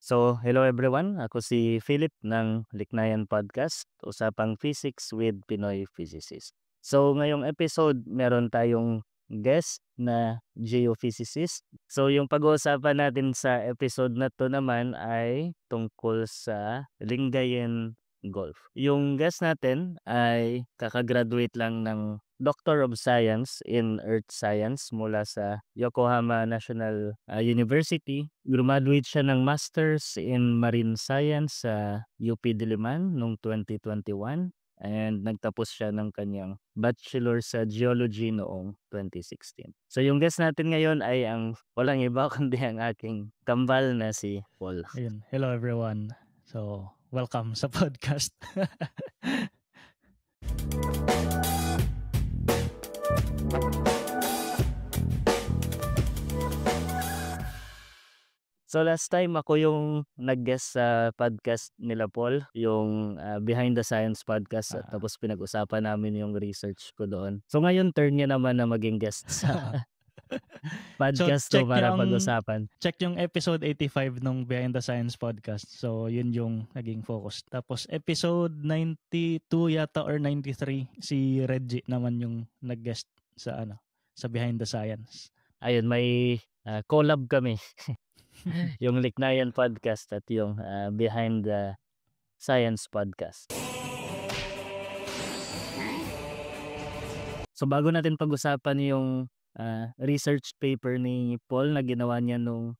So, hello everyone. Ako si Philip ng Liknayan Podcast, usapang physics with Pinoy physicist. So, ngayong episode, meron tayong guest na geophysicist. So, yung pag-uusapan natin sa episode na to naman ay tungkol sa Lingayen Gulf. Yung guest natin ay kakagraduate lang ng Doctor of Science in Earth Science mula sa Yokohama National University. Graduate siya ng Masters in Marine Science sa UP Diliman noong 2021 and nagtapos siya ng kanyang Bachelor sa Geology noong 2016. So yung guest natin ngayon ay ang walang iba kundi ang aking kambal na si Paul. Ayun. Hello everyone. So, welcome sa podcast. So last time ako yung nag-guest sa podcast nila Paul, yung Behind the Science podcast at tapos pinag-usapan namin yung research ko doon. So ngayon turn niya naman na maging guest sa podcast check to para yung pag-usapan. check yung episode 85 nung Behind the Science podcast. So, yun yung naging focus. Tapos episode 92 yata or 93 si Reggie naman yung nag-guest sa sa Behind the Science. Ayun, may collab kami. Yung Liknayan Podcast at yung Behind the Science Podcast. So bago natin pag-usapan yung research paper ni Paul na ginawa niya nung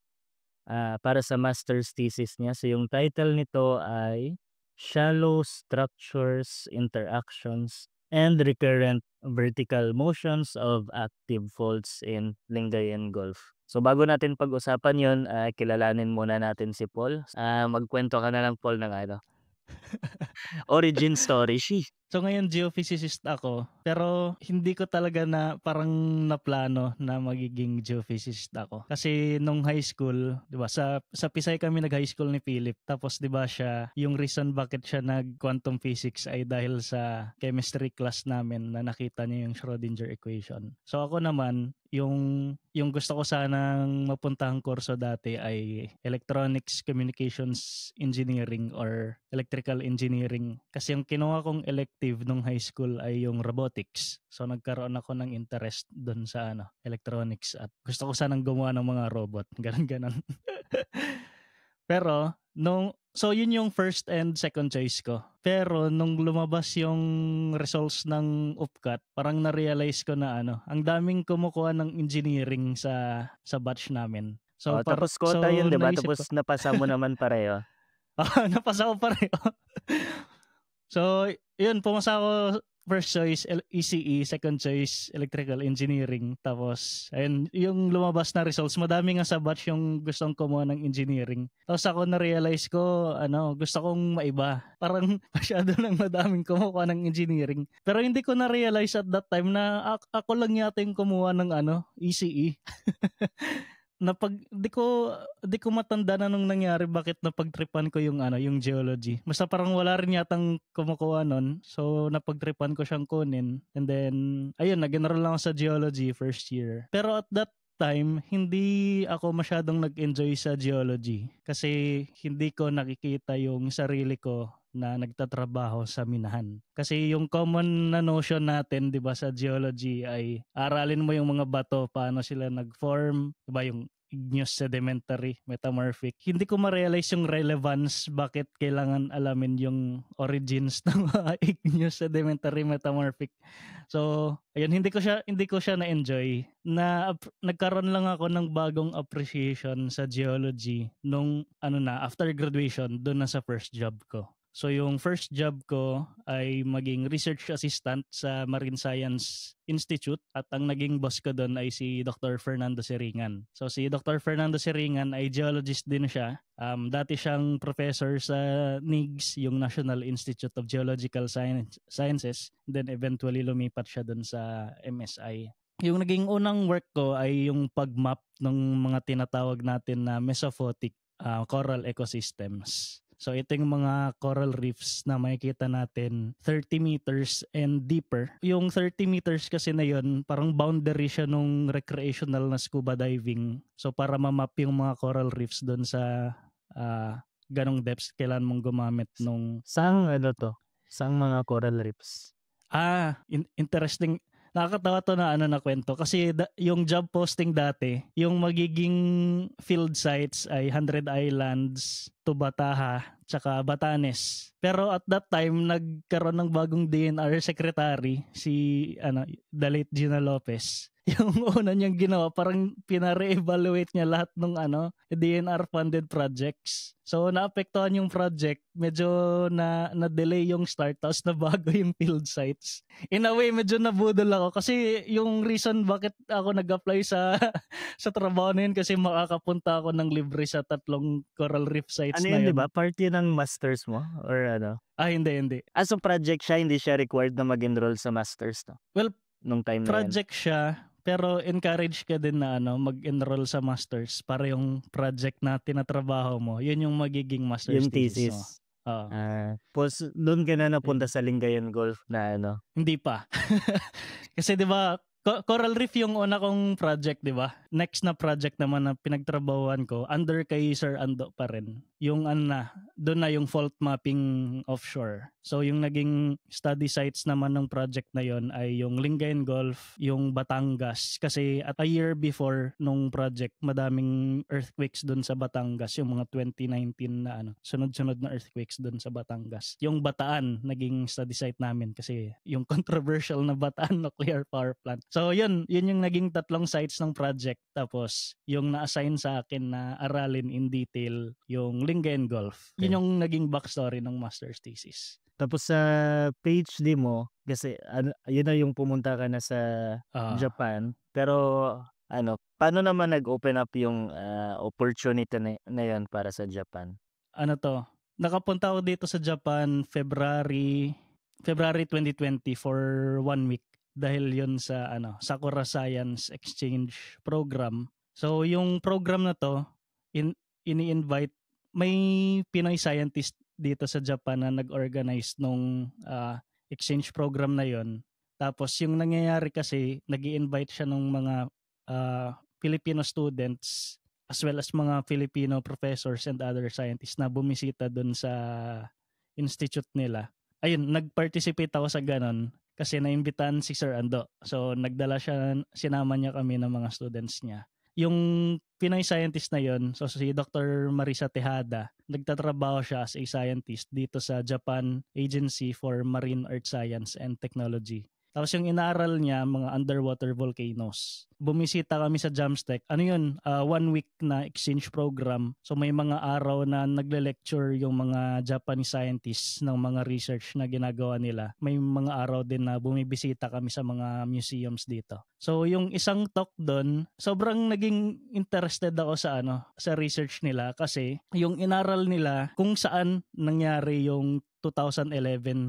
para sa master's thesis niya. So yung title nito ay Shallow Structures, Interactions, and Recurrent Vertical Motions of Active Faults in Lingayen Gulf. So bago natin pag-usapan yun, kilalanin muna natin si Paul. Magkwento ka na lang Paul ng origin story. So ngayon geophysicist ako, pero hindi ko talaga na parang naplano na magiging geophysicist ako. Kasi nung high school, 'di ba, sa Pisay kami nag-high school ni Philip. Tapos 'di ba siya, yung reason bakit siya nag-quantum physics ay dahil sa chemistry class namin na nakita niya yung Schrödinger equation. So ako naman, yung gusto ko sanang mapuntahang kurso dati ay Electronics Communications Engineering or Electrical Engineering. Kasi yung kinuha kong elective nung high school ay yung robotics. So nagkaroon ako ng interest doon sa electronics at gusto ko sanang gumawa ng mga robot. Ganon. Pero so yun yung first and second choice ko. Pero nung lumabas yung results ng UPCAT, parang na-realize ko na ang daming kumukuha ng engineering sa batch namin. So tapos quota yun, 'di ba? Tapos napasa mo naman pareho. Napasa ko pareho. So, yun, pumasa ako first choice ECE, second choice Electrical Engineering. Tapos, ayun, yung lumabas na results, madami nga sa batch yung gustong kumuha ng engineering. Tapos ako na-realize ko, gusto kong maiba. Parang masyado nang madaming kumuha ng engineering. Pero hindi ko na-realize at that time na ako lang yata yung kumuha ng ECE. Di ko matanda na nung nangyari bakit napagtripan ko yung geology. Basta parang wala rin yatang kumukuha nun. So napagtripan ko siyang kunin. And then ayun, nag-enroll lang ako sa geology first year. Pero at that time, hindi ako masyadong nag-enjoy sa geology kasi hindi ko nakikita yung sarili ko na nagtatrabaho sa minahan. Kasi yung common na notion natin, 'di ba, sa geology ay aralin mo yung mga bato, paano sila nag-form, 'di ba, yung igneous, sedimentary, metamorphic. Hindi ko ma-realize yung relevance bakit kailangan alamin yung origins ng mga igneous, sedimentary, metamorphic. So, ayun, hindi ko siya na-enjoy. Nagkaroon lang ako ng bagong appreciation sa geology nung after graduation, doon na sa first job ko. So yung first job ko ay maging research assistant sa Marine Science Institute at ang naging boss ko doon ay si Dr. Fernando Seringan. So si Dr. Fernando Seringan ay geologist din siya. Dati siyang professor sa NIGS, yung National Institute of Geological Sciences. Then eventually lumipat siya doon sa MSI. Yung naging unang work ko ay yung pag-map ng mga tinatawag natin na mesophotic coral ecosystems. So ito yung mga coral reefs na makikita natin 30 meters and deeper. Yung 30 meters kasi na yun, parang boundary siya nung recreational na scuba diving. So para ma-map yung mga coral reefs doon sa ganong depths kailan mong gumamit nung Sang mga coral reefs? Interesting. Nakakatawa to na na kwento kasi yung job posting dati, yung magiging field sites ay 100 Islands, Tubataha, tsaka Batanes. Pero at that time, nagkaroon ng bagong DNR secretary, si the late Gina Lopez. Yung una niyang ginawa, parang pinare-evaluate niya lahat ng DNR funded projects. So naapektuhan yung project, medyo na-delay yung start, tapos nabago yung field sites. In a way, medyo nabudol ako kasi yung reason bakit ako nag-apply sa sa trabaho na yun kasi makakapunta ako ng libre sa 3 coral reef sites Ano na yun, di yun. ba? Party ng masters mo? Or Hindi. As a project siya, hindi siya required na mag-enroll sa masters, no? Well, Nung time na yan. project siya, pero encourage ka din na mag-enroll sa masters para yung project na tinatrabaho mo, yun yung magiging master's Yung thesis mo. thesis. Doon ka na napunta sa Lingayen Golf na Hindi pa. Kasi 'di ba, Coral Reef yung una kong project, 'di ba? Next na project naman na pinagtrabahuan ko, under kay Sir Ando pa rin. Yung doon na yung fault mapping offshore. So yung naging study sites naman ng project na yon ay yung Lingayen Gulf, yung Batangas. Kasi at a year before nung project, madaming earthquakes doon sa Batangas, yung mga 2019 na sunod-sunod na earthquakes doon sa Batangas. Yung Bataan naging study site namin kasi yung controversial na Bataan nuclear power plant. So yun yung naging 3 sites ng project. Tapos yung na-assign sa akin na aralin in detail yung Lingayen Gulf. Okay. Yun yung naging backstory ng master's thesis. Tapos sa PhD mo, kasi yun na yung pumunta ka na sa Japan. Pero paano naman nag-open up yung opportunity na yun para sa Japan? Nakapunta ako dito sa Japan February 2020 for 1 week dahil yun sa Sakura Science Exchange Program. So yung program na to, ini-invite, may Pinoy scientist dito sa Japan na nag-organize nung exchange program na yon. Tapos yung nangyayari kasi, nag-i-invite siya ng mga Filipino students as well as mga Filipino professors and other scientists na bumisita dun sa institute nila. Ayun, nag-participate ako sa ganon kasi naimbitahan si Sir Ando. So sinama niya kami ng mga students niya. Yung Pinoy scientist na yon, so si Dr. Marisa Tejada, nagtatrabaho siya as a scientist dito sa Japan Agency for Marine Earth Science and Technology. Tapos yung inaaral niya, mga underwater volcanoes. Bumisita kami sa Jamstec. 1 week na exchange program. So may mga araw na nagle-lecture yung mga Japanese scientists ng mga research na ginagawa nila. May mga araw din na bumibisita kami sa mga museums dito. So yung isang talk doon, sobrang naging interested ako sa sa research nila kasi yung inaral nila kung saan nangyari yung 2011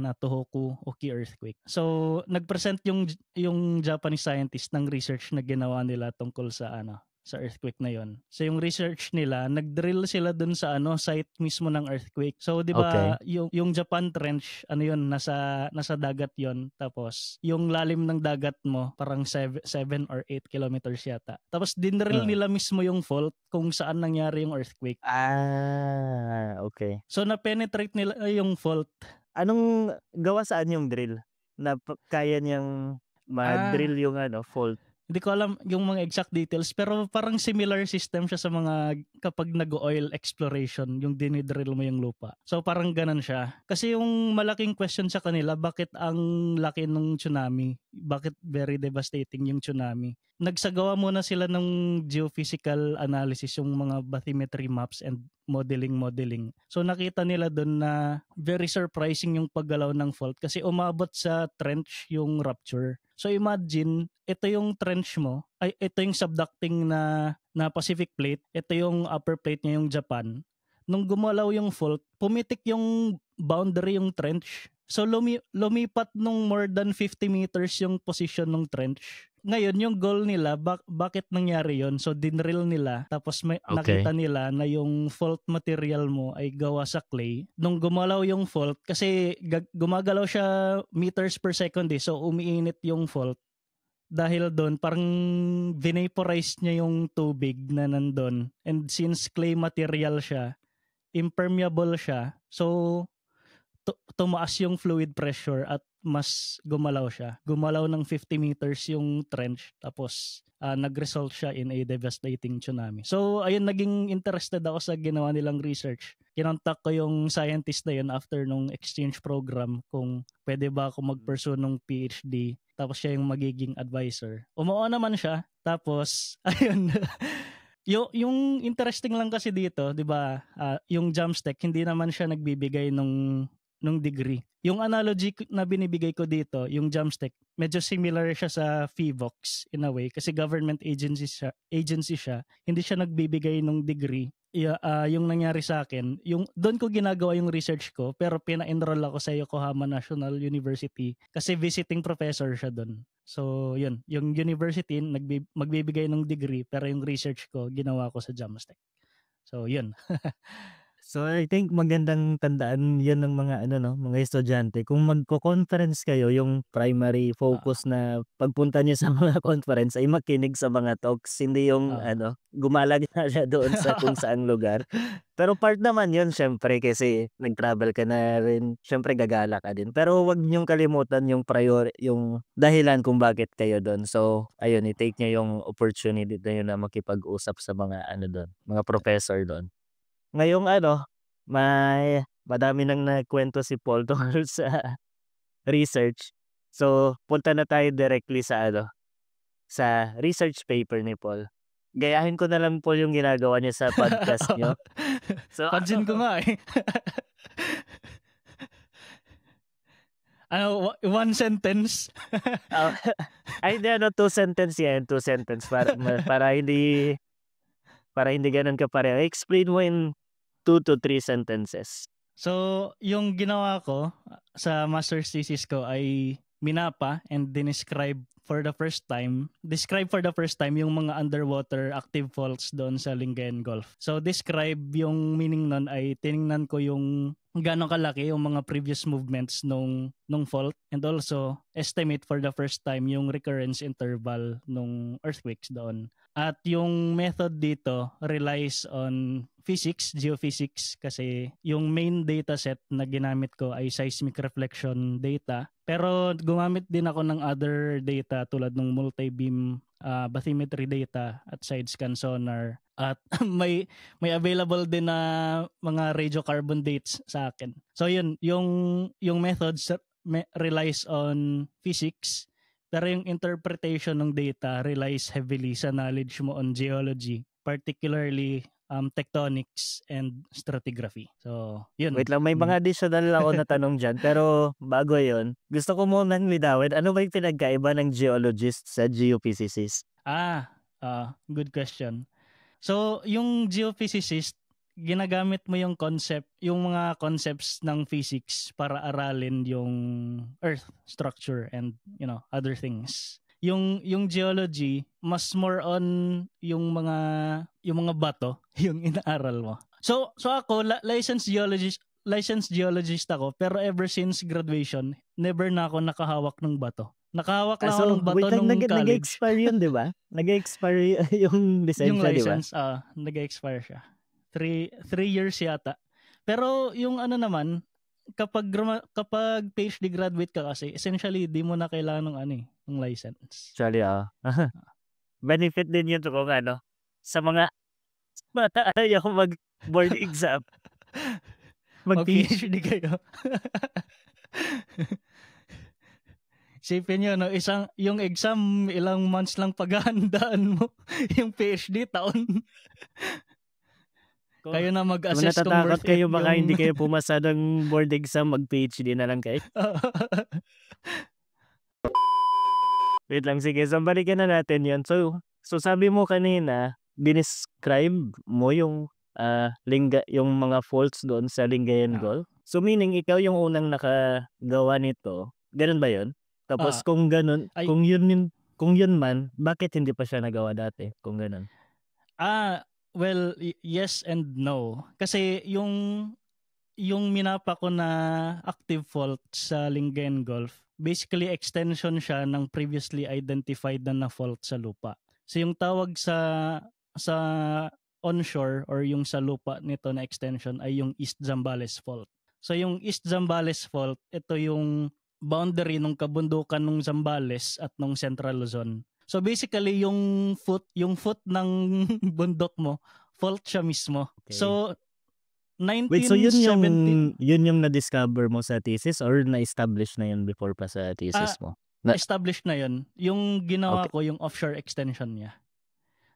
na Tohoku Oki earthquake. So nagpresent yung Japanese scientist ng research na ginawa nila tungkol sa sa earthquake na yon. So yung research nila, nag-drill sila dun sa site mismo ng earthquake. So 'di ba yung Japan Trench, nasa dagat yon. Tapos yung lalim ng dagat mo parang 7 or 8 kilometers yata. Tapos dinrill nila mismo yung fault kung saan nangyari yung earthquake. Okay. So na-penetrate nila yung fault. Anong gawa saan yung drill? Na kaya niyang ma-drill yung fault? Hindi ko alam yung mga exact details, pero parang similar system siya sa mga kapag nag-oil exploration, yung dinidrill mo yung lupa. So parang ganun siya. Kasi yung malaking question sa kanila, bakit ang laki ng tsunami? Bakit very devastating yung tsunami? Nagsagawa muna sila ng geophysical analysis, yung mga bathymetry maps and modeling. So nakita nila doon na very surprising yung paggalaw ng fault kasi umabot sa trench yung rupture. So imagine, ito yung trench mo, ito yung subducting na Pacific plate, ito yung upper plate niya yung Japan. Nung gumalaw yung fault, pumitik yung boundary yung trench. So lumipat nung more than 50 meters yung position ng trench. Ngayon, yung goal nila, bakit nangyari yon? So dinrill nila, tapos nakita nila na yung fault material mo ay gawa sa clay. Nung gumalaw yung fault, kasi gumagalaw siya meters per second so umiinit yung fault. Dahil doon, parang vinaporize niya yung tubig na nandun. And since clay material siya, impermeable siya. So tumaas yung fluid pressure at mas gumalaw siya. Gumalaw ng 50 meters yung trench, tapos nag-result siya in a devastating tsunami. So ayun, naging interested ako sa ginawa nilang research. Kinontak ko yung scientist na yun after nung exchange program kung pwede ba ako mag-pursue nung PhD. Tapos siya yung magiging advisor. Umuo naman siya. Tapos ayun, yung interesting lang kasi dito, 'di ba? Yung Jamstack hindi naman siya nagbibigay nung degree. Yung analogy na binibigay ko dito, yung Jamstack, medyo similar siya sa PHIVOX in a way kasi government agency siya. Hindi siya nagbibigay ng degree. Yung nangyari sa akin, yung doon ko ginagawa yung research ko, pero pina-enroll ako sa Yokohama National University kasi visiting professor siya doon. So, yun, yung university magbibigay ng degree, pero yung research ko ginawa ko sa Jamstack. So, yun. So, I think magandang tandaan 'yan ng mga mga estudyante. Kung magko-conference kayo, yung primary focus na pagpunta niyo sa mga conference ay makinig sa mga talks, hindi yung gumala-gala doon sa kung saang lugar. Pero part naman 'yun siyempre kasi nag-travel ka na rin, siyempre gagala ka din. Pero wag niyong kalimutan yung yung dahilan kung bakit kayo doon. So, ayun, i-take niyo yung opportunity na yun na makipag-usap sa mga doon, mga professor doon. Ngayong madami nang nagkuwento si Paul tungkol sa research. So, punta na tayo directly sa sa research paper ni Paul. Gayahin ko na lang Paul yung ginagawa niya sa podcast niyo. So, Pansin ko nga eh. One sentence? Ay, hindi, 2 sentence yan. 2 sentence para hindi ganun kapareho. Explain mo in 2 to 3 sentences. So, yung ginawa ko sa master's thesis ko ay minapa and describe for the first time yung mga underwater active faults doon sa Lingayen Gulf. So, describe yung meaning nun ay tiningnan ko yung gaano kalaki yung mga previous movements nung fault, and also estimate for the first time yung recurrence interval nung earthquakes doon. At yung method dito relies on physics, geophysics, kasi yung main data set na ginamit ko ay seismic reflection data. Pero gumamit din ako ng other data tulad ng multi-beam bathymetry data at side-scan sonar. At may available din na mga radiocarbon dates sa akin. So yun, yung methods relies on physics, pero yung interpretation ng data relies heavily sa knowledge mo on geology, particularly tectonics and stratigraphy. So, yun. Wait lang, may mga additional ako na tanong dyan. Pero bago yon, gusto ko munang linawin, ano ba yung pinagkaiba ng geologist sa geophysicist? Good question. So, yung geophysicist, ginagamit mo yung mga concepts ng physics para aralin yung earth structure and other things. Yung geology, mas more on yung mga bato yung inaaral mo. So ako licensed geologist ako, pero ever since graduation, never na ako nakahawak ng bato. Nakahawak lang ako ng bato nung college. Nag-expire yun, di ba? Nag-expire yung lisensya, yung license, di ba? nag-expire siya. 3 years yata. Pero yung naman, kapag PhD graduate ka kasi, essentially di mo na kailangan ng license. Actually, benefit din yun kung sa mga ayaw mag-board exam. Mag-PhD kayo. Isipin nyo, yung exam, ilang months lang paghahandaan mo. Yung PhD, taon. Kayo na mag-assess kung worth kayo, baka hindi kayo pumasa ng board exam, mag-PhD na lang kayo. Wait lang, sige. So, balikan na natin yun. So sabi mo kanina, dinescribe mo yung yung mga faults doon sa Lingayen Gulf. So, meaning, ikaw yung unang nakagawa nito. Ganun ba yun? Tapos, kung ganun, kung yun man, bakit hindi pa siya nagawa dati? Kung ganun. Well, yes and no. Kasi yung minapa ko na active fault sa Lingayen Gulf, basically extension siya ng previously identified na fault sa lupa. So yung tawag sa onshore or yung sa lupa nito na extension ay yung East Zambales Fault. So yung East Zambales Fault, ito yung boundary ng kabundukan ng Zambales at ng Central Luzon. So basically yung foot ng bundok mo, fault siya mismo. Okay. So Wait, so 1970 yun yung na-discover mo sa thesis or na-establish na yun before pa sa thesis mo? established na yun. Yung ginawa ko yung offshore extension niya.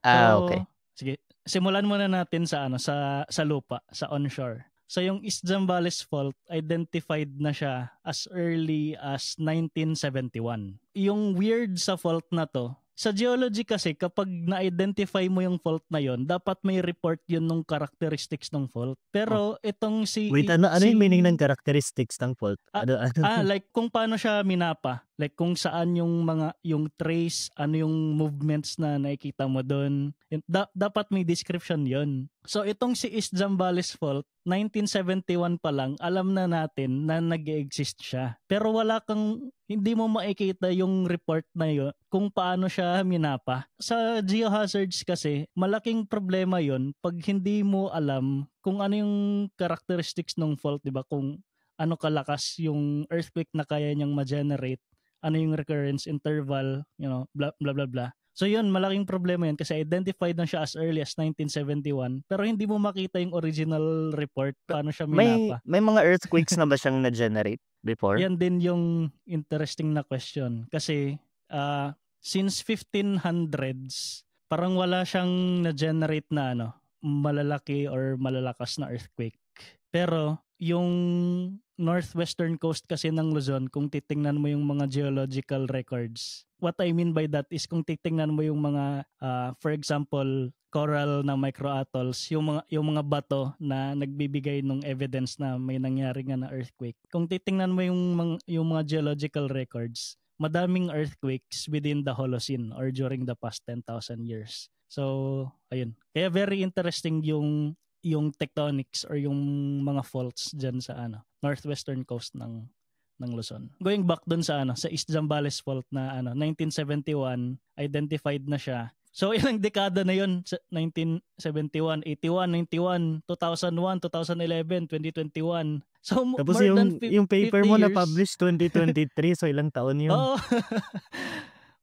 Okay. Sige, simulan muna natin sa sa lupa, sa onshore. So yung East Zambales Fault, identified na siya as early as 1971. Yung weird sa fault na to, sa geology kasi kapag na-identify mo yung fault na yon, dapat may report yun ng characteristics ng fault. Pero itong Wait, ano yung meaning ng characteristics ng fault? Like kung paano siya minapa. Like kung saan yung trace, ano yung movements na nakikita mo doon. Dapat may description yon. So itong si East Zambales Fault, 1971 pa lang, alam na natin na nag-exist siya. Pero hindi mo makikita yung report na yun kung paano siya minapa. Sa geohazards kasi, malaking problema yon pag hindi mo alam kung ano yung characteristics ng fault, di ba? Kung ano kalakas yung earthquake na kaya niyang ma-generate, ano yung recurrence interval, blah, blah, blah, blah. So yun, malaking problema yun kasi identified na siya as early as 1971 pero hindi mo makita yung original report paano siya minapa. May mga earthquakes na ba siyang na-generate before? Yan din yung interesting na question kasi since 1500s parang wala siyang na-generate na malalaki or malalakas na earthquake. Pero yung northwestern coast kasi ng Luzon, kung titingnan mo yung mga geological records, what I mean by that is kung titingnan mo yung mga for example coral na microatolls, yung mga bato na nagbibigay ng evidence na may nangyari nga na earthquake. Kung titingnan mo yung mga geological records, madaming earthquakes within the Holocene or during the past 10,000 years. So ayun, kaya very interesting yung tectonics or yung mga faults dyan sa northwestern coast ng Luzon. Going back dun sa East Zambales Fault na 1971, identified na siya. So ilang dekada na yun? 1971, 81, 91, 2001, 2011, 2021. So tapos more than yung paper mo years. na-publish 2023, so ilang taon yun? Oo.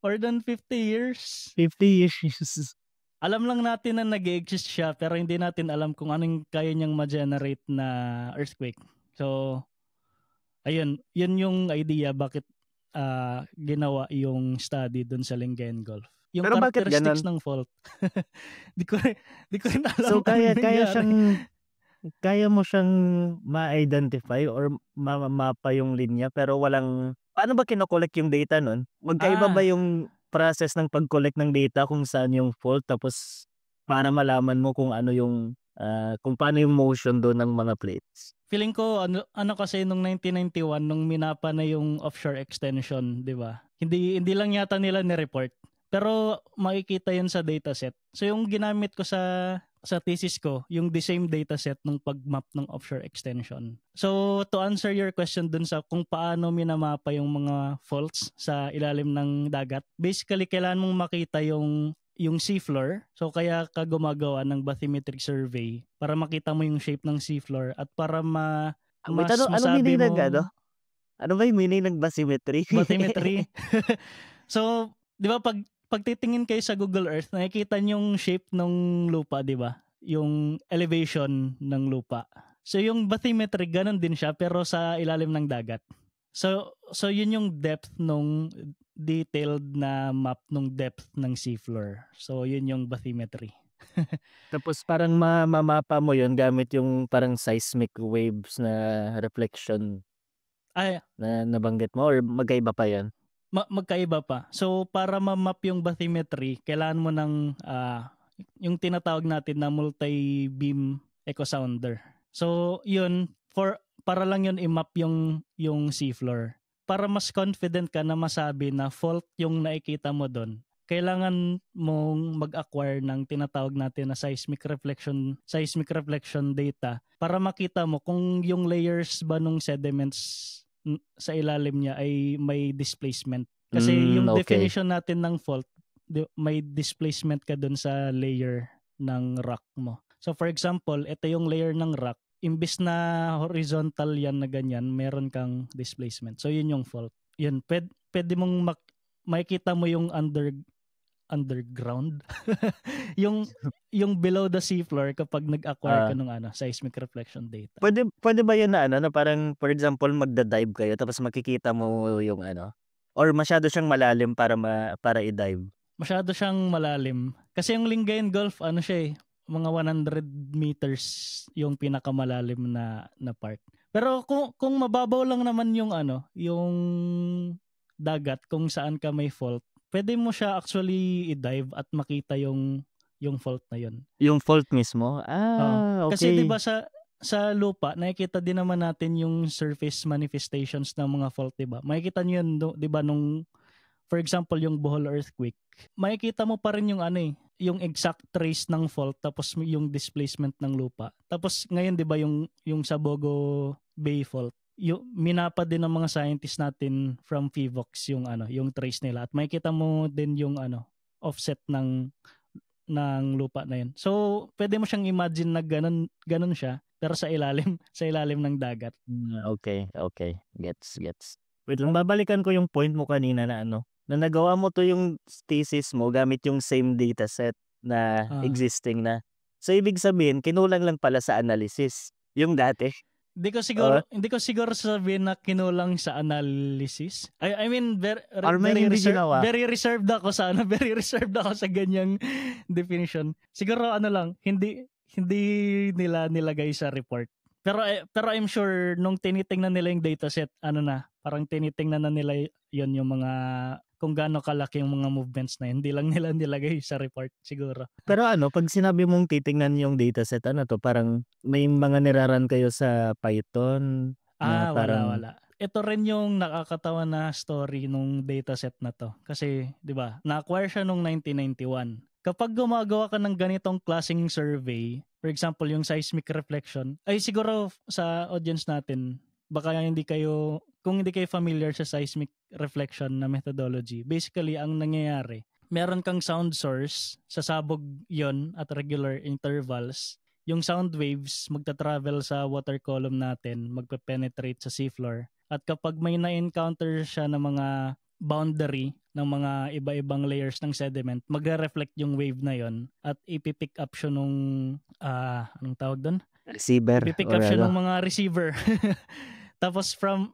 More than 50 years. 50 years. Alam lang natin na nag-exist siya pero hindi natin alam kung anong kaya niyang ma-generate na earthquake. So, ayun, yun yung idea bakit ginawa yung study dun sa Lingayen Gulf. Yung pero characteristics ng fault. Di ko rin alam. So, kaya mo siyang ma-identify or mapa yung linya pero paano ba kinokollect yung data nun? Magkaiba ba yung process ng pag-collect ng data kung saan yung fault tapos para malaman mo kung ano yung kung paano yung motion doon ng mga plates? Feeling ko kasi nung 1991 nung minapa na yung offshore extension, 'di ba? Hindi lang yata nila ni-report. Pero makikita 'yun sa dataset. So yung ginamit ko sa thesis ko, yung the same dataset ng pag-map ng offshore extension. So to answer your question dun sa kung paano minamapa yung mga faults sa ilalim ng dagat, basically kailangan mong makita yung seafloor. So kaya ka gumagawa ng bathymetric survey para makita mo yung shape ng seafloor at para masabi mo. Ano ba yung meaning ng bathymetry? Bathymetry. So, 'di ba pag titingin kayo sa Google Earth, nakikita niyo yung shape ng lupa, 'di ba? Yung elevation ng lupa. So yung bathymetry ganun din siya pero sa ilalim ng dagat. So yun yung depth nung detailed na map nung depth ng seafloor. So yun yung bathymetry. Tapos parang mamapa mo yun gamit yung parang seismic waves na reflection na nabanggit mo or magkaiba pa yan? Magkaiba pa. So para ma-map yung bathymetry, kailangan mo ng yung tinatawag natin na multi-beam echo sounder. So yun para lang yun i-map yung seafloor. Para mas confident ka na masabi na fault yung nakikita mo doon, kailangan mong mag-acquire ng tinatawag natin na seismic reflection data para makita mo kung yung layers ba nung sediments sa ilalim niya ay may displacement. Kasi yung definition natin ng fault, may displacement ka dun sa layer ng rock mo. So for example, ito yung layer ng rock, imbis na horizontal yan na ganyan, meron kang displacement. So yun yung fault. Yun, pwede mong makikita mo yung underground. yung below the seafloor kapag nag-acquire ka Ah, ng seismic reflection data. pwede ba yun na na parang for example magda-dive kayo tapos makikita mo yung or masyado siyang malalim para i-dive? Masyado siyang malalim. Kasi yung Lingayen Gulf, siya mga 100 meters yung pinakamalalim na part. Pero kung mababaw lang naman yung yung dagat kung saan ka may fault, pwede mo siya actually i-dive at makita yung fault na yun. Yung fault mismo? Oo. Kasi 'di Okay. ba sa lupa nakikita din naman natin yung surface manifestations ng mga fault, 'di ba? Makikita niyo yun 'di ba nung for example yung Bohol earthquake. Makikita mo pa rin yung yung exact trace ng fault tapos yung displacement ng lupa. Tapos ngayon 'di ba yung sa Bogo Bay fault, yung minapa din ng mga scientists natin from PHIVOX yung trace nila at makikita mo din yung offset ng lupa na yun. So, pwede mo siyang imagine na ganun siya pero sa ilalim sa ilalim ng dagat. Okay, okay. Gets. Wait lang, babalikan ko yung point mo kanina na na nagawa mo 'to yung thesis mo gamit yung same dataset na Ah. existing na. So, ibig sabihin kinulang lang pala sa analysis yung dati? Oo, Hindi ko siguro sasabihin na kinulang sa analysis. I mean or may hindi ginawa? very reserved ako sa very reserved ako sa ganyang definition. Siguro lang, hindi nila nilagay sa report. Pero I'm sure nung tinitingnan nila yung dataset, parang tinitingnan na nila yon yung mga kung gaano kalaki yung mga movements na yun. Hindi lang nila nilagay sa report siguro. Pero 'pag sinabi mong titingnan yung dataset, 'to, parang may mga nira-run kayo sa Python na parang Wala. Ito rin yung nakakatawa na story nung dataset na to. Kasi, di ba, na-acquire siya nung 1991. Kapag gumagawa ka ng ganitong klaseng survey, for example, yung seismic reflection, ay siguro sa audience natin, baka kung hindi kayo familiar sa seismic reflection na methodology, basically, ang nangyayari, meron kang sound source, sasabog yon at regular intervals, yung sound waves magta-travel sa water column natin, magpe-penetrate sa seafloor. At kapag may na-encounter siya ng mga boundary ng mga iba-ibang layers ng sediment, magre-reflect yung wave na yon at ipipick up siya nung anong tawag doon? receiver Ipipick or up siya ng mga receiver. Tapos from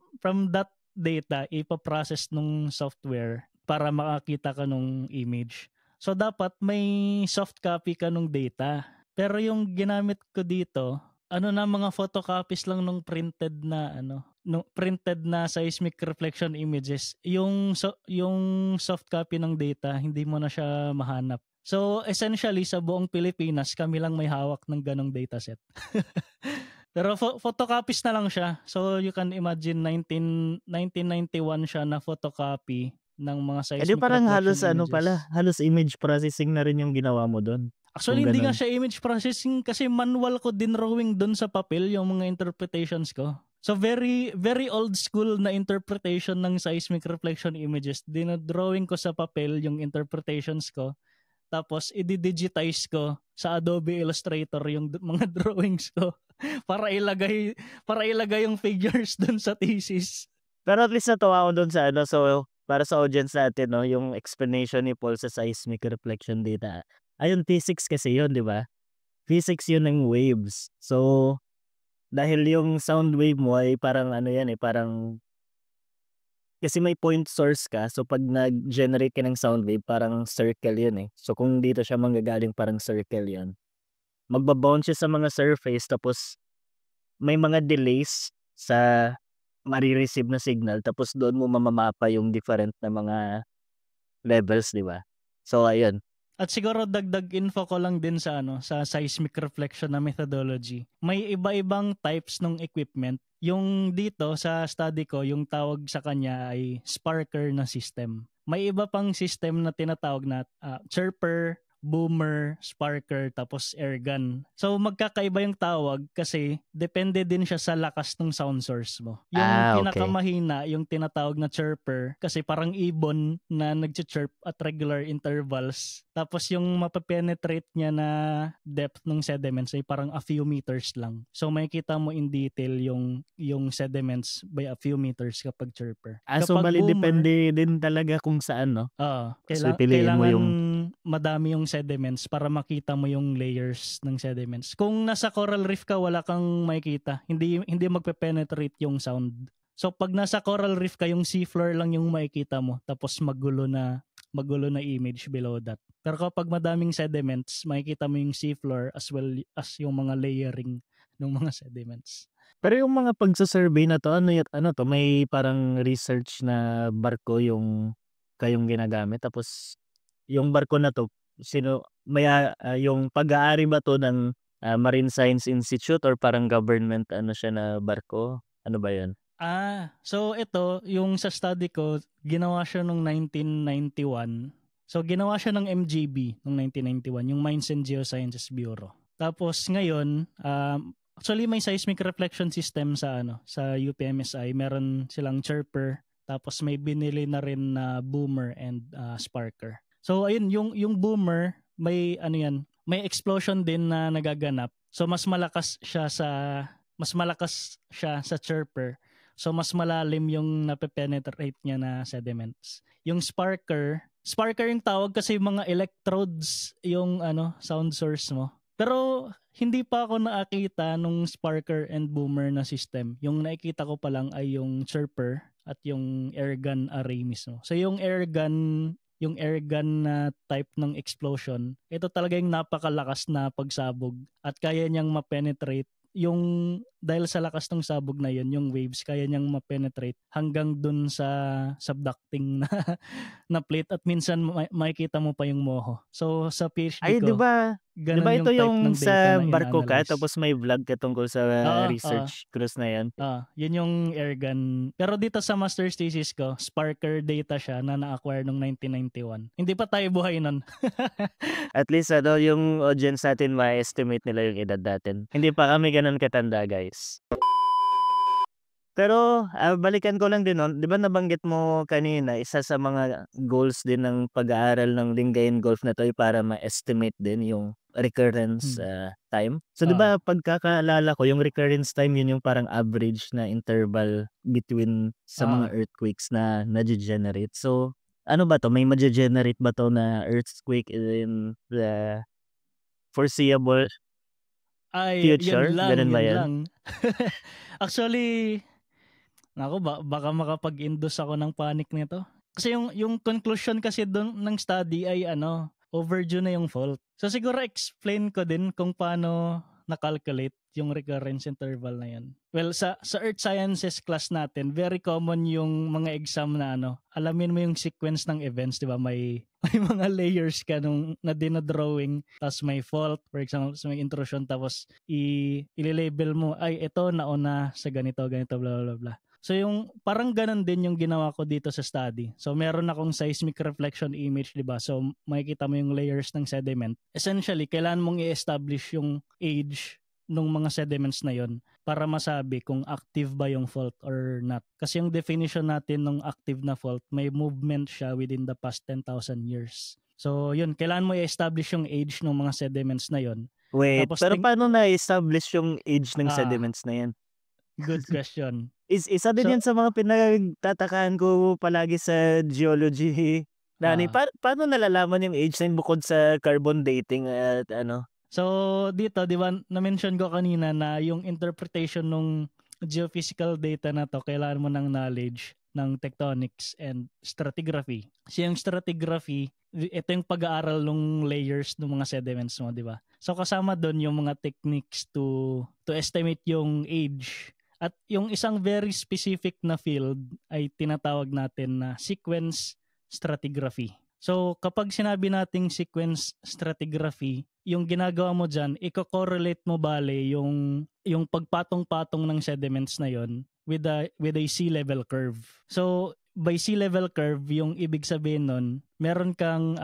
that data, ipaprocess nung software para makakita ka nung image. So dapat may soft copy ka nung data. Pero yung ginamit ko dito, mga photocopies lang nung printed na seismic reflection images. Yung soft copy ng data, hindi mo na siya mahanap. So essentially sa buong Pilipinas, kami lang may hawak ng ganong dataset. Pero photocopies na lang siya. So you can imagine 1991 siya na photocopy ng mga di seismic parang halos reflection images. halos image processing na rin yung ginawa mo dun, kung Actually, hindi nga ganun. siya image processing kasi manual ko din drawing dun sa papel yung mga interpretations ko. So very very old school na interpretation ng seismic reflection images. Dinodrawing ko sa papel yung interpretations ko. Tapos i-digitize ko sa Adobe Illustrator yung mga drawings ko para ilagay yung figures dun sa thesis. Pero at least natuwa ako dun sa so para sa audience natin yung explanation ni Paul sa seismic reflection data. Ayun, physics kasi yun, di ba? Physics yun ng waves. So, dahil yung sound wave mo ay parang yan parang kasi may point source ka. So, pag nag-generate ka ng sound wave, parang circle yun eh. So, kung dito siya manggagaling, parang circle yun. Magbabounce siya sa mga surface, tapos may mga delays sa marireceive na signal, tapos doon mo mamamapa yung different na mga levels, di ba? So, ayun. At siguro dagdag info ko lang din sa sa seismic reflection na methodology. May iba-ibang types ng equipment. Yung dito sa study ko, yung tawag sa kanya ay sparker na system. May iba pang system na tinatawag na chirper boomer, sparker, tapos airgun. So magkakaiba yung tawag kasi depende din siya sa lakas ng sound source mo. Yung Okay. pinakamahina, yung tinatawag na chirper, kasi parang ibon na nag-chirp at regular intervals. Tapos yung mapapenetrate niya na depth ng sediments ay parang a few meters lang. So makikita mo in detail yung sediments by a few meters kapag chirper. So Kapag bali boomer, depende din talaga kung saan, no? So piliin mo kailangan yung madami yung sediments para makita mo yung layers ng sediments. Kung nasa coral reef ka, wala kang makikita. Hindi magpe-penetrate yung sound. So pag nasa coral reef ka, yung seafloor lang yung makikita mo, tapos magulo na image below that. Pero kapag madaming sediments, makikita mo yung seafloor as well as yung mga layering ng mga sediments. Pero yung mga pagsa-survey na to, ano to, may parang research na barko yung kayong ginagamit, tapos yung barko na to, yung pag-aari ba to ng Marine Science Institute or parang government ano siya na barko? Ano ba 'yan? So ito, yung sa study ko, ginawa siya noong 1991. So ginawa siya ng MGB noong 1991, yung Mines and Geosciences Bureau. Tapos ngayon, actually may seismic reflection system sa UPMSI. Meron silang chirper, tapos may binili na rin na boomer and sparker. So ayun, yung boomer, may explosion din na nagaganap. So mas malakas siya sa chirper. So mas malalim yung napepenetrate niya na sediments. Yung sparker yung tawag kasi yung mga electrodes yung sound source mo. Pero hindi pa ako nakakita nung sparker and boomer na system. Yung nakikita ko pa lang ay yung chirper at yung airgun array mismo. So yung airgun na type ng explosion, ito talaga yung napakalakas na pagsabog at kaya niyang ma-penetrate dahil sa lakas ng sabog na yun, yung waves, kaya niyang ma-penetrate hanggang dun sa subducting na plate at minsan makikita mo pa yung moho. So sa PhD Di ko, ba ganun yung ito type yung ng sa data na barko ka ina-analyze. tapos may vlog ka tungkol sa Oo. research cruise na 'yan? Yun yung airgun. Pero dito sa master's thesis ko, sparker data siya na na-acquire noong 1991. Hindi pa tayo buhay nun. At least yung audience natin ma-estimate nila yung edad natin. Hindi pa kami ganun katanda, guys. Pero balikan ko lang din, no? 'Di ba nabanggit mo kanina isa sa mga goals din ng pag-aaral ng Lingayen Golf na 'to ay para ma-estimate din yung recurrence time. So 'di ba pagkakaalala ko yung recurrence time yun yung parang average na interval between sa mga earthquakes na nage-generate. So ano ba 'to? May maje-generate ba 'to na earthquake in the foreseeable future? Yun Ganun ba yan? lang. Actually, baka makapag-induce ako ng panic nito. Kasi yung conclusion kasi doon ng study ay overdue na yung fault. So siguro explain ko din kung paano na-calculate yung recurrence interval na yan. Well, sa Earth Sciences class natin, very common yung mga exam na alamin mo yung sequence ng events, di ba? May mga layers ka na dinadrawing, tapos may fault, for example, may intrusion, tapos i-label mo, ay, ito nauna sa ganito, blah, blah, blah. So yung parang ganun din yung ginawa ko dito sa study. So meron akong seismic reflection image, 'di ba? So makikita mo yung layers ng sediment. Essentially, kailangan mong i-establish yung age ng mga sediments na yon para masabi kung active ba yung fault or not. Kasi yung definition natin ng active na fault, may movement siya within the past 10,000 years. So yun, kailangan mo i-establish yung age ng mga sediments na yon. Wait, Tapos pero paano na-establish yung age ng sediments na yan? Good question. Isa din yan sa mga pinagtatakahan ko palagi sa geology. Paano nalalaman yung age na bukod sa carbon dating at So dito, di ba, na-mention ko kanina na yung interpretation ng geophysical data na to, kailangan mo ng knowledge ng tectonics and stratigraphy. So yung stratigraphy, ito yung pag-aaral ng layers ng mga sediments mo, di ba? So kasama doon yung mga techniques to estimate yung age. At yung isang very specific na field ay tinatawag natin na sequence stratigraphy. So kapag sinabi nating sequence stratigraphy, yung ginagawa mo dyan, i-correlate mo bale yung pagpatong-patong ng sediments na yon with a sea level curve. So by sea level curve, yung ibig sabihin nun, meron kang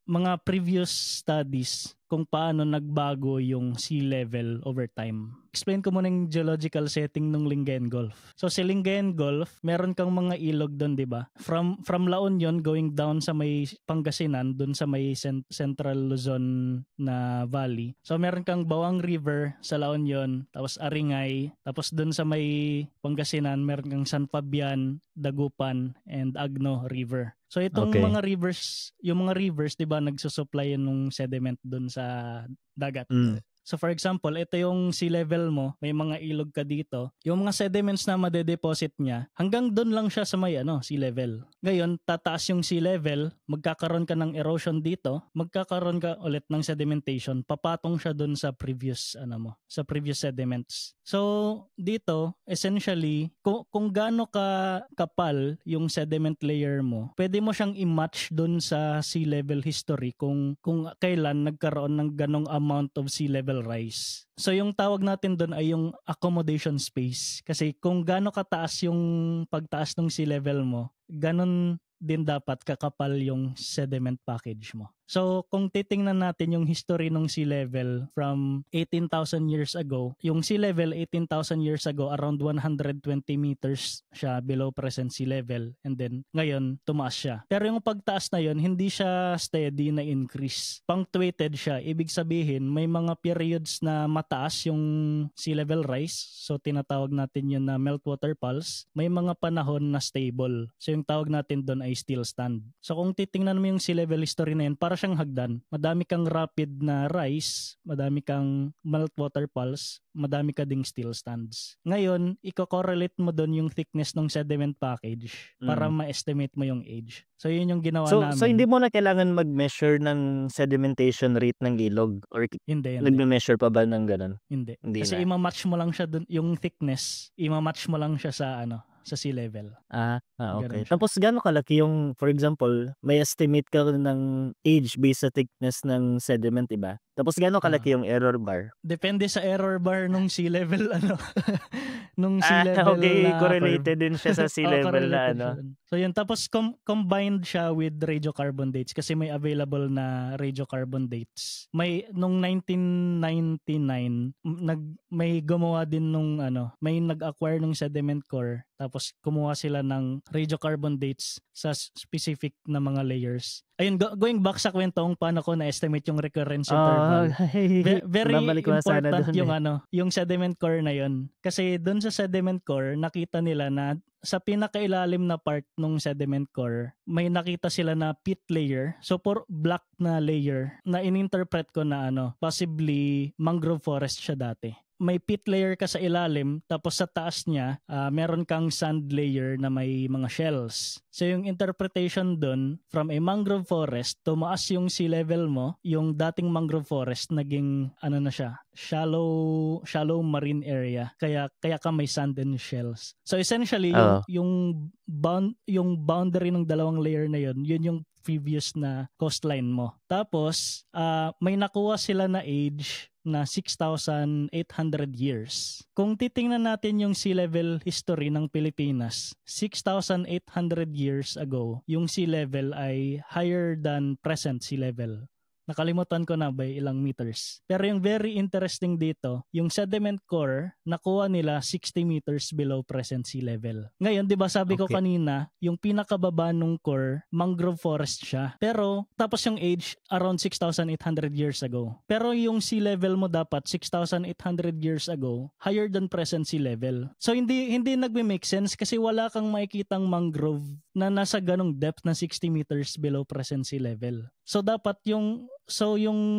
mga previous studies kung paano nagbago yung sea level over time. Explain ko muna yung geological setting ng Lingayen Gulf. So si Lingayen Gulf, meron kang mga ilog doon, 'di ba? From La Union going down sa may Pangasinan, doon sa may Central Luzon na valley. So meron kang Bawang River sa La Union, tapos Aringay, tapos doon sa may Pangasinan, meron kang San Fabian, Dagupan, and Agno River. So itong Okay. mga rivers, yung mga rivers, 'di ba, nagsusupply yun ng sediment doon sa dagat. So for example, ito yung sea level mo, may mga ilog ka dito. Yung mga sediments na madedeposit niya, hanggang doon lang siya sa may sea level. Ngayon, tataas yung sea level, magkakaroon ka ng erosion dito, magkakaroon ka ulit ng sedimentation, papatong siya doon sa previous sa previous sediments. So dito, essentially, kung gaano ka kapal yung sediment layer mo, pwede mo siyang i-match doon sa sea level history kung kailan nagkaroon ng ganong amount of sea level rise. So yung tawag natin doon ay yung accommodation space. Kasi kung gaano kataas yung pagtaas ng sea level mo, ganon din dapat kakapal yung sediment package mo. So kung titingnan natin yung history ng sea level from 18,000 years ago, yung sea level 18,000 years ago around 120 meters siya below present sea level, and then ngayon tumaas siya. Pero yung pagtaas na yun, hindi siya steady na increase. Punctuated siya. Ibig sabihin may mga periods na mataas yung sea level rise, so tinatawag natin yun na meltwater pulse. May mga panahon na stable, so yung tawag natin doon ay still stand. So kung titingnan mo yung sea level history na yun, para siyang hagdan. Madami kang rapid na rise, madami kang meltwater pulse, madami ka ding still stands. Ngayon, i-correlate mo doon yung thickness ng sediment package para ma-estimate mo yung age. So yun yung ginawa namin. So hindi mo na kailangan mag-measure ng sedimentation rate ng ilog, or Hindi. nagme-measure pa ba ng ganun? Hindi. Kasi na. ima-match mo lang siya dun, yung thickness, ima-match mo lang siya sa sa sea level. Okay. Ganun siya. Tapos gaano kalaki yung, for example, may estimate ka ng age based sa thickness ng sediment, diba? Tapos gaano kalaki yung error bar? Depende sa error bar nung sea level nung sea level Okay, na correlated curve. din siya sa sea level na Correlated siya dun. So yun, tapos combined siya with radiocarbon dates kasi may available na radiocarbon dates. May nung 1999 may gumawa din nung may nag-acquire ng sediment core, tapos kumuha sila ng radiocarbon dates sa specific na mga layers. Ayun, going back sa kwentong paano ko na-estimate yung recurrence interval. Very important yung sediment core na yun. Kasi dun sa sediment core, nakita nila na sa pinakailalim na part ng sediment core, may nakita sila na pit layer. So, black na layer na ininterpret ko na possibly mangrove forest siya dati. May pit layer ka sa ilalim, tapos sa taas niya, meron kang sand layer na may mga shells. So yung interpretation dun, from a mangrove forest, tumaas yung sea level mo, yung dating mangrove forest, naging na siya, shallow marine area. Kaya ka may sand and shells. So essentially, yung boundary ng dalawang layer na yun yung previous na coastline mo. Tapos, may nakuha sila na age na 6,800 years. Kung titingnan natin yung sea level history ng Pilipinas, 6,800 years ago, yung sea level ay higher than present sea level. Nakalimutan ko na by ilang meters. Pero yung very interesting dito, yung sediment core, nakuha nila 60 meters below present sea level. Ngayon, di ba sabi ko kanina, yung pinakababa nung core, mangrove forest siya. Pero, tapos yung age, around 6,800 years ago. Pero yung sea level mo dapat, 6,800 years ago, higher than present sea level. So, hindi nagme-make sense kasi wala kang makikitang mangrove na nasa ganong depth na 60 meters below present sea level. So, dapat yung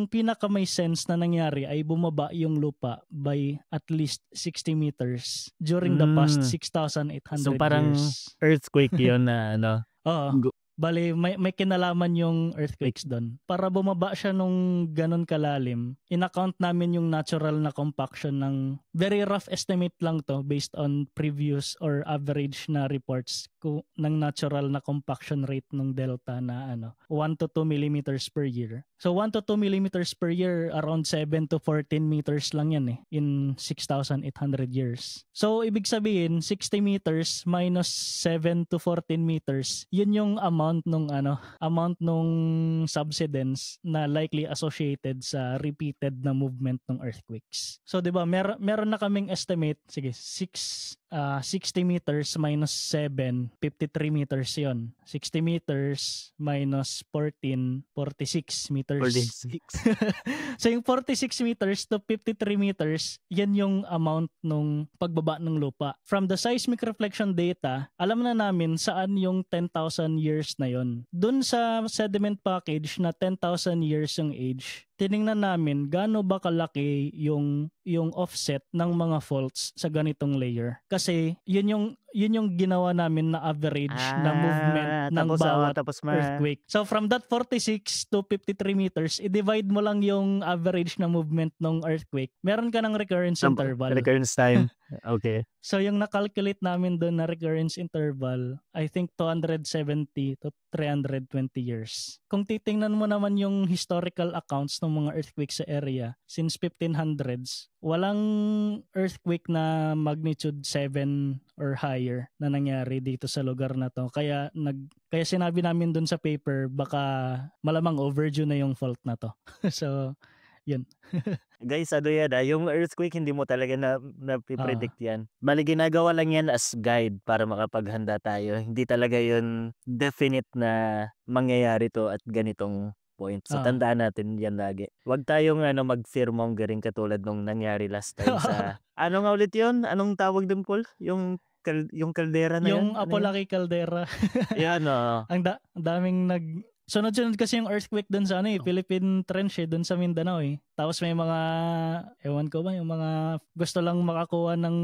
pinaka may sense na nangyari ay bumaba yung lupa by at least 60 meters during the past 6,800 years. So parang earthquake yun na Oo. Bali, may kinalaman yung earthquakes doon. Para bumaba siya nung ganun kalalim, in-account namin yung natural na compaction ng, very rough estimate lang to based on previous or average na reports ng natural na compaction rate ng delta na 1 to 2 millimeters per year. So 1 to 2 millimeters per year, around 7 to 14 meters lang yan in 6,800 years. So ibig sabihin, 60 meters minus 7 to 14 meters, yun yung amount amount nung subsidence na likely associated sa repeated na movement ng earthquakes. So 'di ba, meron na kaming estimate, sige, 60 meters minus 7, 53 meters 'yon. 60 meters minus 14, 46 meters. 46. So yung 46 meters to 53 meters, yan yung amount nung pagbaba ng lupa. From the seismic reflection data, alam na namin saan yung 10,000 years na yon. Dun sa sediment package na 10,000 years yung age, tiningnan namin gaano ba kalaki yung offset ng mga faults sa ganitong layer. Kasi yun yung ginawa namin na average na movement ng bawat earthquake. So from that 46 to 53 meters, i-divide mo lang yung average na movement ng earthquake. Meron ka ng recurrence interval. Recurrence time. Okay. So yung na-calculate namin doon na recurrence interval, I think 270 to 320 years. Kung titingnan mo naman yung historical accounts ng mga earthquake sa area, since 1500s, walang earthquake na magnitude 7 or higher na nangyari dito sa lugar na to. Kaya sinabi namin doon sa paper, baka malamang overdue na yung fault na to. So, yun. Guys, yan, yung earthquake hindi mo talaga na-predict yan. Bali, ginagawa lang yan as guide para makapaghanda tayo. Hindi talaga yun definite na mangyayari to at ganitong point. So, tandaan natin yan lagi. Huwag tayong mag-fear-mongering katulad nung nangyari last time sa... Ano nga ulit yun? Anong tawag dun, Paul? Yung caldera na yung Apolaki caldera. Yan, Ang daming sunod-sunod kasi yung earthquake dun sa Philippine Trench dun sa Mindanao Tapos may mga, ewan ko ba, yung mga gusto lang makakuha ng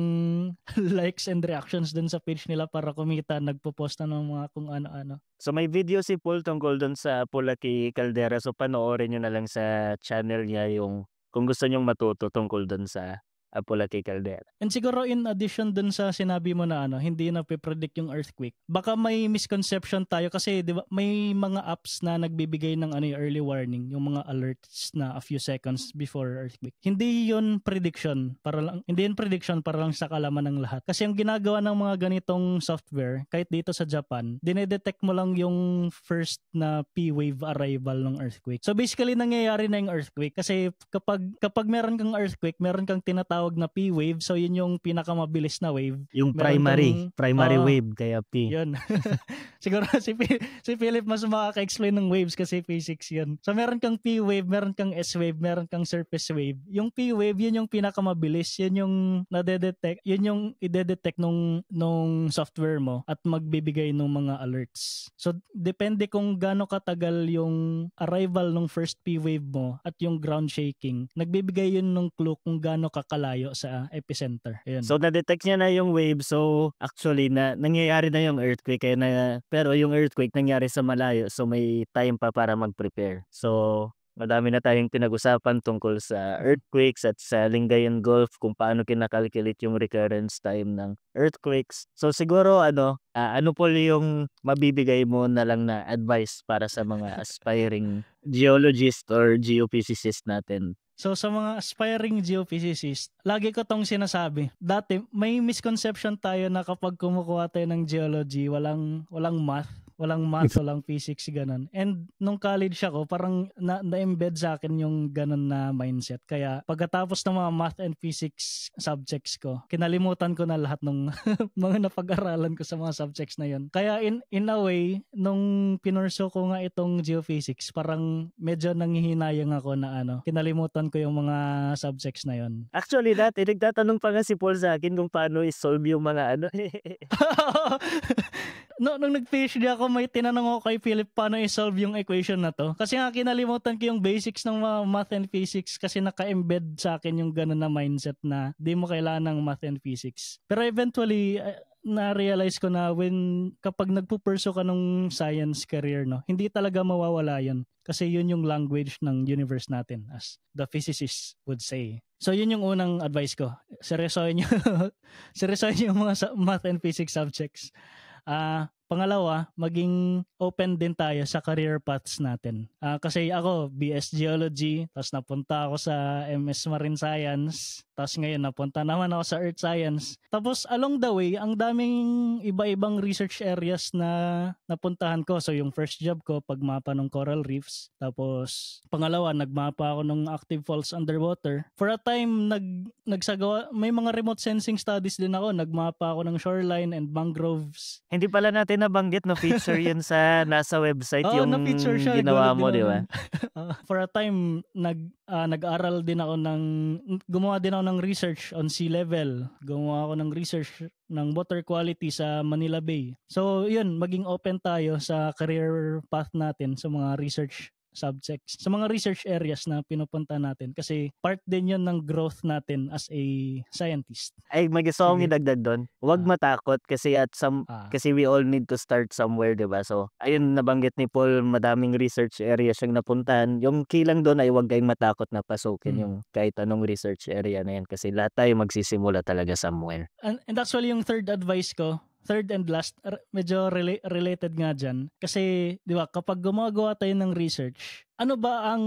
likes and reactions dun sa page nila para kumita, nagpo-post na ng mga kung ano-ano. So may video si Paul tungkol dun sa Apolaki Caldera. So panoorin nyo na lang sa channel niya yung kung gusto nyong matuto tungkol dun sa Apolaki Caldera. And siguro in addition dun sa sinabi mo na hindi na pe-predict yung earthquake, baka may misconception tayo kasi 'di ba may mga apps na nagbibigay ng early warning, yung mga alerts na a few seconds before earthquake. Hindi yun prediction para lang sa kalaman ng lahat. Kasi yung ginagawa ng mga ganitong software, kahit dito sa Japan, dinedetect mo lang yung first na P-wave arrival ng earthquake. So basically nangyayari na yung earthquake kasi kapag meron kang earthquake, meron kang tinatawag na P-wave, so yun yung pinakamabilis na wave. Yung primary wave, kaya P. Yun. Siguro si Philip mas makaka-explain ng waves kasi physics yun. So meron kang P-wave, meron kang S-wave, meron kang surface wave. Yung P-wave, yun yung pinakamabilis, yun yung nade-detect, yun yung ide-detect nung software mo at magbibigay ng mga alerts. So depende kung gaano katagal yung arrival ng first P-wave mo at yung ground shaking, nagbibigay yun ng clue kung gaano kakalayo sa epicenter. Ayun. So na-detect niya na yung wave. So actually nangyayari na yung earthquake pero yung earthquake nangyari sa malayo. So may time pa para mag-prepare. So madami na tayong pinag-usapan tungkol sa earthquakes at sa Lingayen Gulf, kung paano kinakalculate yung recurrence time ng earthquakes. So siguro ano po yung mabibigay mo na lang na advice para sa mga aspiring geologist or geophysicist natin? So sa mga aspiring geophysicists, lagi ko tong sinasabi. Dati may misconception tayo na kapag kumukuha tayo ng geology, walang math, walang physics, ganun. And nung college ako, parang na-embed sa akin yung ganun na mindset. Kaya pagkatapos ng mga math and physics subjects ko, kinalimutan ko na lahat ng mga napag-aralan ko sa mga subjects na yun. Kaya in a way, nung pinurso ko nga itong geophysics, parang medyo nanghihinayang ako na kinalimutan ko yung mga subjects na yun. Actually, nagtatanong pa nga si Paul sa akin kung paano i-solve yung mga Nung nag-PhD ako, may tinanong ako kay Philip paano i-solve yung equation na to. Kasi nga kinalimutan ko yung basics ng mga math and physics kasi naka-embed sa akin yung ganun na mindset na di mo kailangan ng math and physics. Pero eventually, na-realize ko na kapag nagpupurso ka ng science career, hindi talaga mawawala yun. Kasi yun yung language ng universe natin, as the physicists would say. So yun yung unang advice ko. Seryosohin yung mga math and physics subjects. pangalawa, maging open din tayo sa career paths natin. Kasi ako, BS Geology, tapos napunta ako sa MS Marine Science, tapos ngayon napunta naman ako sa Earth Science. Tapos along the way, ang daming iba-ibang research areas na napuntahan ko. So yung first job ko, pagmapa ng coral reefs. Tapos pangalawa, nagmapa ako ng active falls underwater. For a time, nagsagawa, may mga remote sensing studies din ako. Nagmapa ako ng shoreline and mangroves. Hindi pala natin nabanggit na feature yun sa nasa website yung na-feature siya. ginawa Nagulat mo, din di ako ba? nun. For a time, nag-aral din ako gumawa din ako ng research on sea level. Gumawa ako ng research ng water quality sa Manila Bay. So, yun, maging open tayo sa career path natin sa mga research subjects, sa mga research areas na pinupunta natin kasi part din yun ng growth natin as a scientist. Ay, gusto kong idagdag doon. Huwag matakot kasi kasi we all need to start somewhere, di ba? So, ayun, nabanggit ni Paul, madaming research areas siyang napuntahan. Yung key lang doon ay huwag kayong matakot na pasukin yung kahit anong research area na yan kasi lahat tayo magsisimula talaga somewhere. And actually, yung third advice ko, third and last, medyo related nga dyan. Kasi, di ba, kapag gumagawa tayo ng research, ano ba ang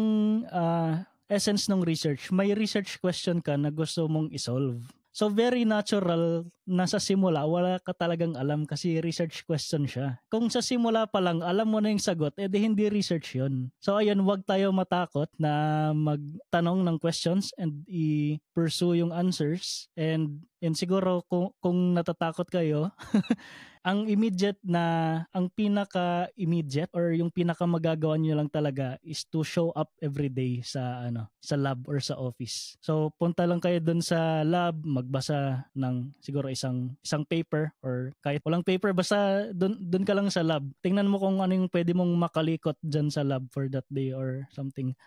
essence ng research? May research question ka na gusto mong isolve. So, very natural na sa simula, wala ka talagang alam kasi research question siya. Kung sa simula pa lang, alam mo na yung sagot, edi hindi research yun. So, ayun, wag tayo matakot na magtanong ng questions and i-pursue yung answers. And siguro kung natatakot kayo, ang pinaka-immediate or yung pinaka-magagawa nyo lang talaga is to show up every day sa lab or sa office. So, punta lang kayo dun sa lab, magbasa ng siguro isang paper or kahit walang paper, basta dun ka lang sa lab. Tingnan mo kung ano yung pwede mong makalikot dyan sa lab for that day or something.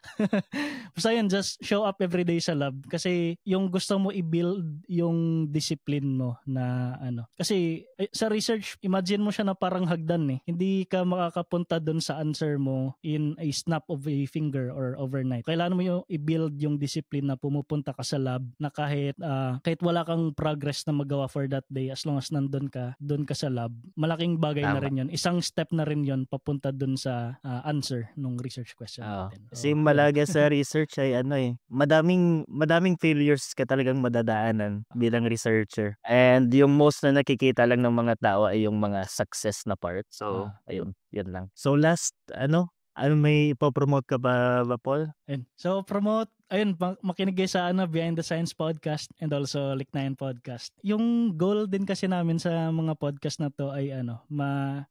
Basta yun, just show up every day sa lab kasi yung gusto mo i-build yung discipline mo na Kasi sa research, imagine mo siya na parang hagdan eh. Hindi ka makakapunta dun sa answer mo in a snap of a finger or overnight. Kailangan mo yung i-build yung discipline na pumupunta ka sa lab na kahit wala kang progress na magawa for that day, as long as doon ka sa lab, malaking bagay na rin yun. Isang step na rin yun papunta dun sa answer ng research question natin. Kasi malaga sa research ay madaming failures ka talagang madadaanan bilang researcher. And yung most na nakikita lang ng mga tao ay yung mga success na part. So, ayun, yun lang. So, last, may ipopromote ka ba, Paul? So, makinig kayo sa Behind the Science Podcast and also Liknayan Podcast. Yung goal din kasi namin sa mga podcast na to ay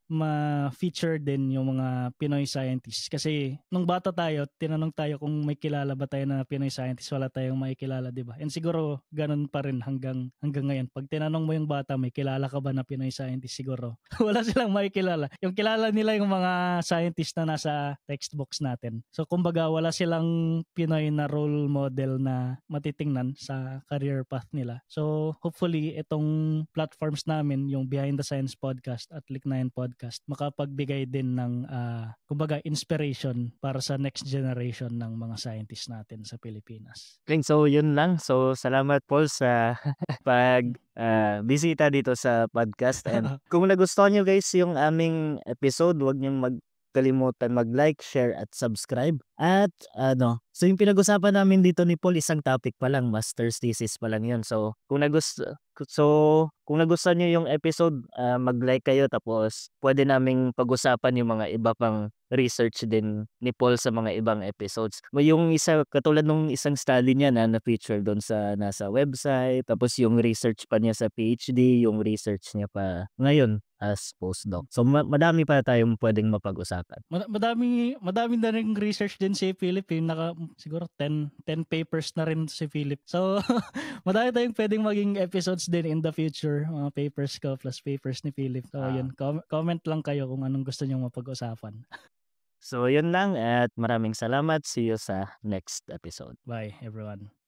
ma-feature din yung mga Pinoy scientists. Kasi nung bata tayo, tinanong tayo kung may kilala ba tayo na Pinoy scientist, wala tayong makikilala, di ba? And siguro ganun pa rin hanggang ngayon. Pag tinanong mo yung bata, may kilala ka ba na Pinoy scientist, siguro wala silang makikilala. Yung kilala nila yung mga scientist na nasa textbooks natin. So kumbaga wala silang Pinoy na role model na matitingnan sa career path nila. So hopefully itong platforms namin, yung Behind the Science Podcast at Liknayan Podcast, makapagbigay din ng kumbaga inspiration para sa next generation ng mga scientists natin sa Pilipinas. So yun lang. So salamat Paul sa bisita dito sa podcast. And kung nagustuhan nyo guys yung aming episode, huwag niyong kalimutan mag-like, share at subscribe. At so yung pinag-usapan namin dito ni Paul, isang topic pa lang, master's thesis pa lang yun. So kung nagustuhan niyo yung episode, mag-like kayo, tapos pwede naming pag-usapan yung mga iba pang research din ni Paul sa mga ibang episodes. Yung isa, katulad nung isang study niya na feature doon sa nasa website, tapos yung research pa niya sa PhD, yung research niya pa ngayon as postdoc. So madami pa tayong pwedeng mapag-usapan. Madami na rin research din si Philip, siguro 10 papers na rin si Philip. So madami tayong pwedeng maging episodes din in the future, mga papers ko plus papers ni Philip. So yun, comment lang kayo kung anong gusto niyo mapag-usapan. So yun lang at maraming salamat. See you sa next episode. Bye everyone.